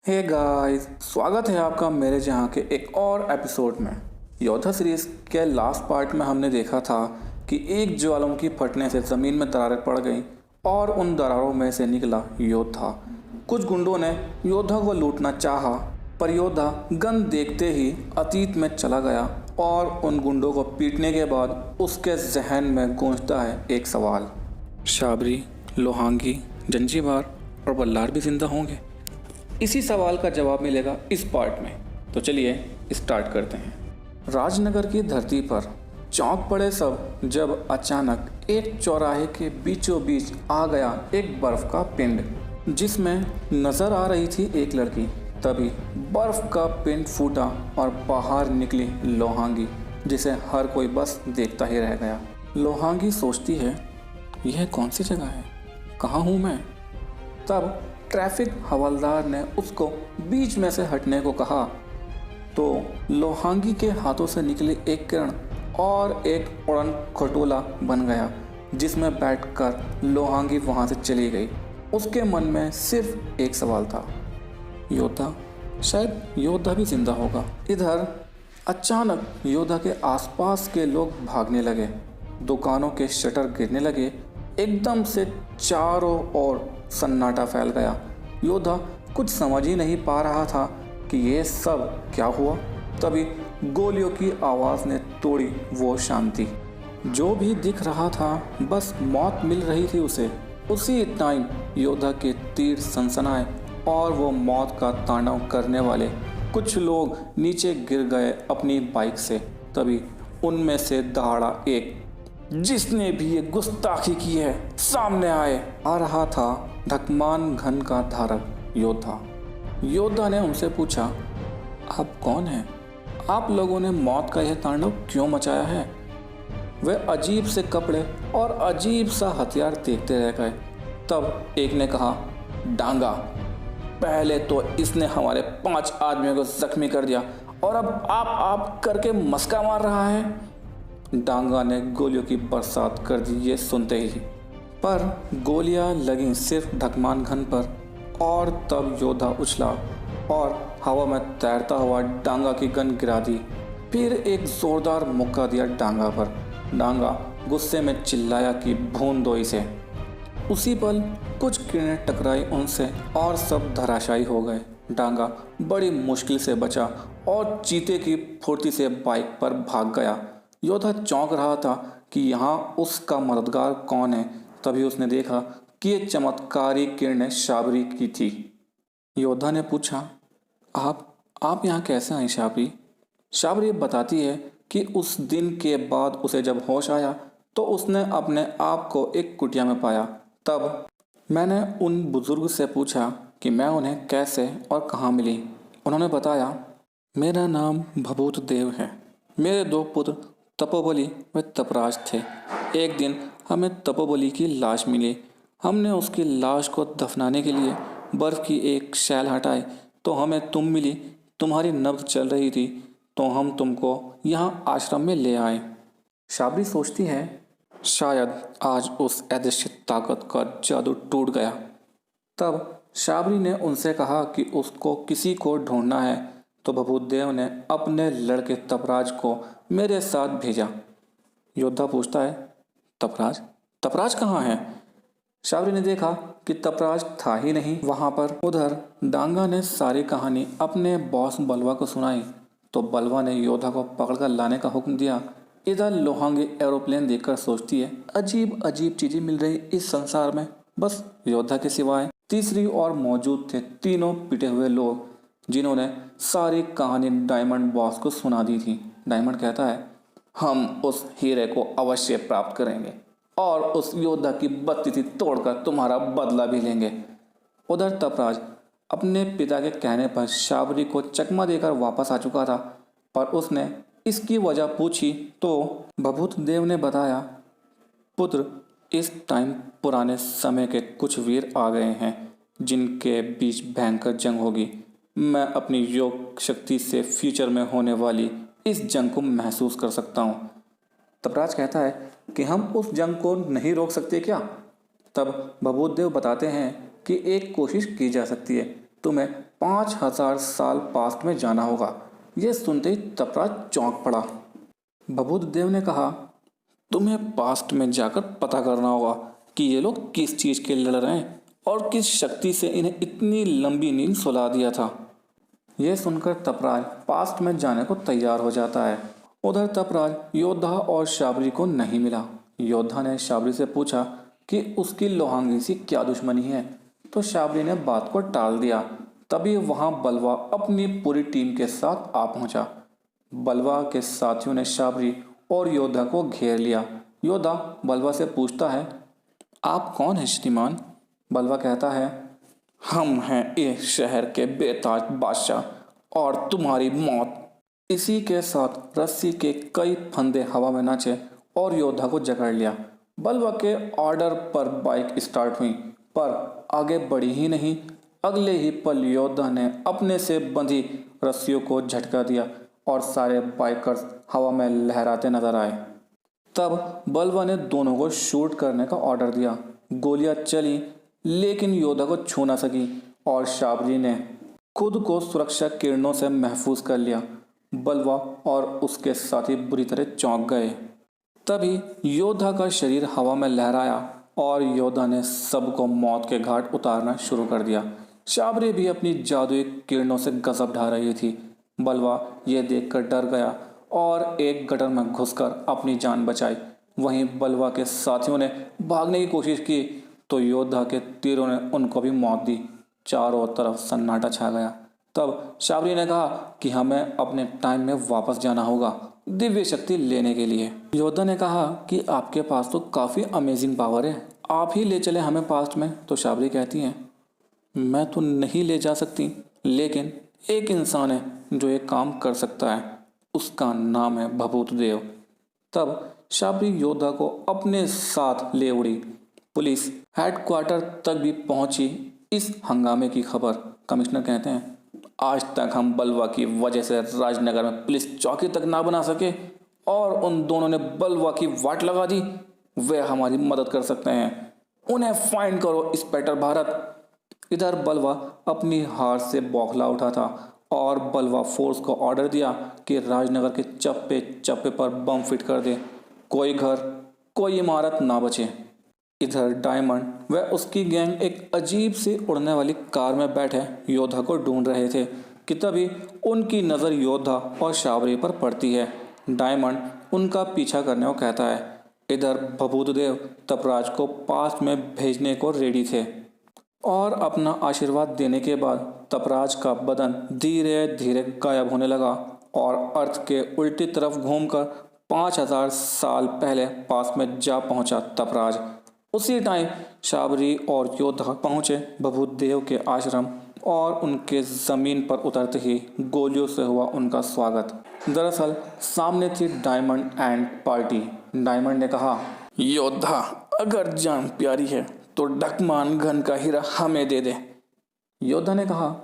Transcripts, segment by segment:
Hey guys, स्वागत है आपका मेरे जहाँ के एक और एपिसोड में। योद्धा सीरीज के लास्ट पार्ट में हमने देखा था कि एक ज्वालामुखी फटने से ज़मीन में दरारें पड़ गईं और उन दरारों में से निकला योद्धा। कुछ गुंडों ने योद्धा को लूटना चाहा, पर योद्धा गन देखते ही अतीत में चला गया और उन गुंडों को पीटने के बाद उसके जहन में गूंजता है एक सवाल, शाबरी, लोहांगी, जंजीबार और बल्लार भी जिंदा होंगे? इसी सवाल का जवाब मिलेगा इस पार्ट में। तो चलिए स्टार्ट करते हैं। राजनगर की धरती पर चौंक पड़े सब जब अचानक एक चौराहे के बीचों बीच आ गया एक बर्फ का पिंड, जिसमें नजर आ रही थी एक लड़की। तभी बर्फ का पिंड फूटा और बाहर निकली लोहांगी, जिसे हर कोई बस देखता ही रह गया। लोहांगी सोचती है, यह कौन सी जगह है, कहाँ हूँ मैं? तब ट्रैफिक हवलदार ने उसको बीच में से हटने को कहा तो लोहांगी के हाथों से निकली एक किरण और एक उड़न खटोला बन गया, जिसमें बैठकर लोहांगी वहां से चली गई। उसके मन में सिर्फ एक सवाल था, योद्धा, शायद योद्धा भी जिंदा होगा। इधर अचानक योद्धा के आसपास के लोग भागने लगे, दुकानों के शटर गिरने लगे, एकदम से चारों ओर सन्नाटा फैल गया। योद्धा कुछ समझ ही नहीं पा रहा था कि ये सब क्या हुआ। तभी गोलियों की आवाज़ ने तोड़ी वो शांति। जो भी दिख रहा था बस मौत मिल रही थी उसे। उसी टाइम योद्धा के तीर सनसनाए और वो मौत का तांडव करने वाले कुछ लोग नीचे गिर गए अपनी बाइक से। तभी उनमें से दहाड़ा एक, जिसने भी ये गुस्ताखी की है, सामने आए। आ रहा था धकमान घन का धारक योद्धा। योद्धा ने उनसे पूछा, आप कौन हैं? आप लोगों ने मौत का यह तांडव क्यों मचाया है? वे अजीब से कपड़े और अजीब सा हथियार देखते रह गए। तब एक ने कहा, डांगा, पहले तो इसने हमारे 5 आदमियों को जख्मी कर दिया और अब आप करके मस्का मार रहा है। डांगा ने गोलियों की बरसात कर दी ये सुनते ही, पर गोलियां लगी सिर्फ धकमान घन पर। और तब योद्धा उछला और हवा में तैरता हुआ डांगा की गन गिरा दी। फिर एक जोरदार मुक्का दिया डांगा पर। डांगा गुस्से में चिल्लाया कि भून दो इसे। उसी पल कुछ किरणें टकराई उनसे और सब धराशायी हो गए। डांगा बड़ी मुश्किल से बचा और चीते की फुर्ती से बाइक पर भाग गया। योद्धा चौंक रहा था कि यहाँ उसका मददगार कौन है। तभी उसने देखा कि ये चमत्कारी किरणें शाबरी की थी। योद्धा ने पूछा, आप यहाँ कैसे आई शाबरी? शाबरी बताती है कि उस दिन के बाद उसे जब होश आया तो उसने अपने आप को एक कुटिया में पाया। तब मैंने उन बुजुर्ग से पूछा कि मैं उन्हें कैसे और कहाँ मिली। उन्होंने बताया, मेरा नाम भभूत देव है। मेरे 2 पुत्र तपोबली व तपराज थे। एक दिन हमें तपोबली की लाश मिली। हमने उसकी लाश को दफनाने के लिए बर्फ़ की एक शैल हटाई तो हमें तुम मिली। तुम्हारी नब्ज़ चल रही थी तो हम तुमको यहाँ आश्रम में ले आए। शाबरी सोचती है, शायद आज उस अदृश्य ताकत का जादू टूट गया। तब शाबरी ने उनसे कहा कि उसको किसी को ढूंढना है, तो भभूदेव ने अपने लड़के तपराज को मेरे साथ भेजा। योद्धा पूछता है, तपराज कहाँ है? शाबरी ने देखा कि तपराज था ही नहीं वहाँ पर। उधर डांगा ने सारी कहानी अपने बॉस बलवा को सुनाई तो बलवा ने योद्धा को पकड़कर लाने का हुक्म दिया। इधर लोहांगी एरोप्लेन देखकर सोचती है, अजीब अजीब चीजें मिल रही इस संसार में, बस योद्धा के सिवाय। तीसरी ओर मौजूद थे तीनों पिटे हुए लोग, जिन्होंने सारी कहानी डायमंड बॉस को सुना दी थी। डायमंड कहता है, हम उस हीरे को अवश्य प्राप्त करेंगे और उस योद्धा की बत्ती तोड़कर तुम्हारा बदला भी लेंगे। उधर तपराज अपने पिता के कहने पर शाबरी को चकमा देकर वापस आ चुका था, पर उसने इसकी वजह पूछी तो भभूत देव ने बताया, पुत्र, इस टाइम पुराने समय के कुछ वीर आ गए हैं जिनके बीच भयंकर जंग होगी। मैं अपनी योग शक्ति से फ्यूचर में होने वाली इस जंग को महसूस कर सकता हूँ। तपराज कहता है कि हम उस जंग को नहीं रोक सकते क्या? तब भभूदेव बताते हैं कि एक कोशिश की जा सकती है, तुम्हें 5000 साल पास्ट में जाना होगा। यह सुनते ही तपराज चौंक पड़ा। भभूत देव ने कहा, तुम्हें पास्ट में जाकर पता करना होगा कि ये लोग किस चीज़ के लिए लड़ रहे हैं और किस शक्ति से इन्हें इतनी लंबी नींद सुला दिया था। यह सुनकर तपराज पास्ट में जाने को तैयार हो जाता है। उधर तपराज योद्धा और शाबरी को नहीं मिला। योद्धा ने शाबरी से पूछा कि उसकी लोहांगी से क्या दुश्मनी है, तो शाबरी ने बात को टाल दिया। तभी वहां बलवा अपनी पूरी टीम के साथ आ पहुंचा। बलवा के साथियों ने शाबरी और योद्धा को घेर लिया। योद्धा बलवा से पूछता है, आप कौन हैं श्रीमान? बलवा कहता है, हम हैं इस शहर के बेताज बादशाह और तुम्हारी मौत। इसी के साथ रस्सी के कई फंदे हवा में नाचे और योद्धा को जकड़ लिया। बलवा के ऑर्डर पर बाइक स्टार्ट हुई, पर आगे बढ़ी ही नहीं। अगले ही पल योद्धा ने अपने से बंधी रस्सियों को झटका दिया और सारे बाइकर्स हवा में लहराते नजर आए। तब बलवा ने दोनों को शूट करने का ऑर्डर दिया। गोलियां चली लेकिन योद्धा को छू ना सकी और शाबरी ने खुद को सुरक्षा किरणों से महफूज कर लिया। बलवा और उसके साथी बुरी तरह चौंक गए। तभी योद्धा का शरीर हवा में लहराया और योद्धा ने सबको मौत के घाट उतारना शुरू कर दिया। शाबरी भी अपनी जादुई किरणों से गजब ढा रही थी। बलवा ये देखकर डर गया और एक गटर में घुसकर अपनी जान बचाई। वहीं बलवा के साथियों ने भागने की कोशिश की तो योद्धा के तीरों ने उनको भी मौत दी। चारों तरफ सन्नाटा छा गया। तब शाबरी ने कहा कि हमें अपने टाइम में वापस जाना होगा दिव्य शक्ति लेने के लिए। योद्धा ने कहा कि आपके पास तो काफ़ी अमेजिंग पावर है, आप ही ले चले हमें पास्ट में। तो शाबरी कहती हैं, मैं तो नहीं ले जा सकती, लेकिन एक इंसान है जो ये काम कर सकता है, उसका नाम है भभूत देव। तब शाबरी योद्धा को अपने साथ ले उड़ी। पुलिस हेडक्वार्टर तक भी पहुंची। इस हंगामे की खबर कमिश्नर कहते हैं, आज तक हम बलवा की वजह से राजनगर में पुलिस चौकी तक ना बना सके और उन दोनों ने बलवा की वाट लगा दी। वे हमारी मदद कर सकते हैं, उन्हें फाइंड करो इंस्पेक्टर भारत। इधर बलवा अपनी हार से बौखला उठा था और बलवा फोर्स को ऑर्डर दिया कि राजनगर के चप्पे चप्पे पर बम फिट कर दे, कोई घर कोई इमारत ना बचे। इधर डायमंड व उसकी गैंग एक अजीब सी उड़ने वाली कार में बैठे योद्धा को ढूंढ रहे थे कि तभी उनकी नज़र योद्धा और शाबरी पर पड़ती है। डायमंड उनका पीछा करने को कहता है। इधर भभूत देव तपराज को पास में भेजने को रेडी थे और अपना आशीर्वाद देने के बाद तपराज का बदन धीरे धीरे गायब होने लगा और अर्थ के उल्टी तरफ घूमकर 5000 साल पहले पास में जा पहुंचा तपराज। उसी टाइम शाबरी और योद्धा पहुंचे भभूत देव के आश्रम और उनके ज़मीन पर उतरते ही गोलियों से हुआ उनका स्वागत। दरअसल सामने थी डायमंड एंड पार्टी। डायमंड ने कहा, योद्धा अगर जान प्यारी है तो ढकमान घन का हीरा हमें दे दे। योद्धा ने कहा,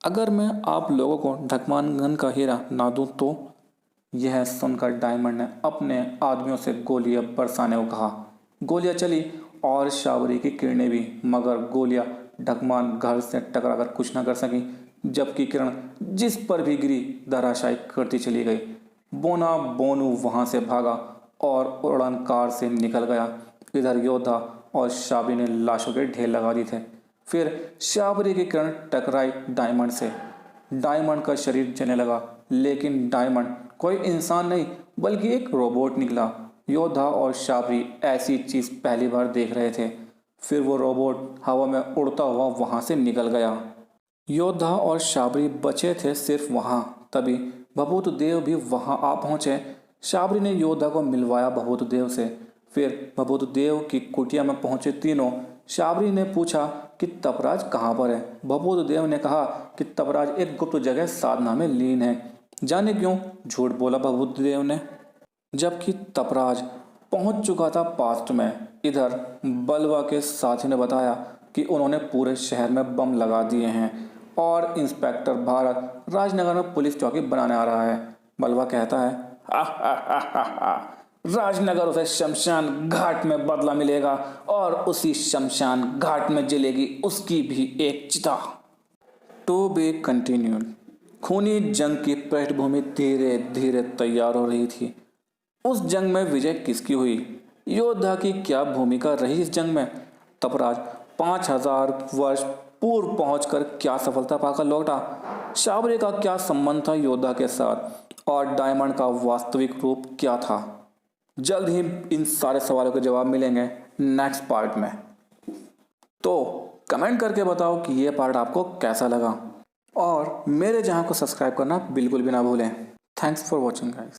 अगर मैं आप लोगों को ढकमान घन का हीरा ना दूं तो? यह सुनकर डायमंड ने अपने आदमियों से गोलियां बरसाने को कहा। गोलियां चली और शाबरी की किरणें भी, मगर गोलियां ढकमान घर से टकराकर कुछ न कर सकी, जबकि किरण जिस पर भी गिरी धराशायी करती चली गई। बोना बोनू वहां से भागा और उड़न कार से निकल गया। इधर योद्धा और शाबरी ने लाशों के ढेर लगा दिए थे। फिर शाबरी की किरण टकराई डायमंड से। डायमंड का शरीर जलने लगा, लेकिन डायमंड कोई इंसान नहीं बल्कि एक रोबोट निकला। योद्धा और शाबरी ऐसी चीज पहली बार देख रहे थे। फिर वो रोबोट हवा में उड़ता हुआ वहां से निकल गया। योद्धा और शाबरी बचे थे सिर्फ वहां। तभी भभूत देव भी वहां आ पहुंचे। शाबरी ने योद्धा को मिलवाया भभूत देव से। फिर भभूत देव की कुटिया में पहुंचे तीनों। शाबरी ने पूछा कि तपराज कहाँ पर है। भभूत देव ने कहा कि तपराज एक गुप्त जगह साधना में लीन है। जाने क्यों झूठ बोला भभूत देव ने, जबकि तपराज पहुंच चुका था पास्ट में। इधर बलवा के साथी ने बताया कि उन्होंने पूरे शहर में बम लगा दिए हैं और इंस्पेक्टर भारत राजनगर में पुलिस चौकी बनाने आ रहा है। बलवा कहता है, हा हा हा हा हा, राजनगर उसे शमशान घाट में बदला मिलेगा और उसी शमशान घाट में जलेगी उसकी भी एक चिता। To be continued. खूनी जंग की पृष्ठभूमि धीरे धीरे तैयार हो रही थी। उस जंग में विजय किसकी हुई? योद्धा की क्या भूमिका रही इस जंग में? तपराज 5000 वर्ष पूर्व पहुंचकर क्या सफलता पाकर लौटा? शाबरी का क्या संबंध था योद्धा के साथ और डायमंड का वास्तविक रूप क्या था? जल्द ही इन सारे सवालों के जवाब मिलेंगे नेक्स्ट पार्ट में। तो कमेंट करके बताओ कि ये पार्ट आपको कैसा लगा और मेरे चैनल को सब्सक्राइब करना बिल्कुल भी ना भूलें। Thanks for watching guys.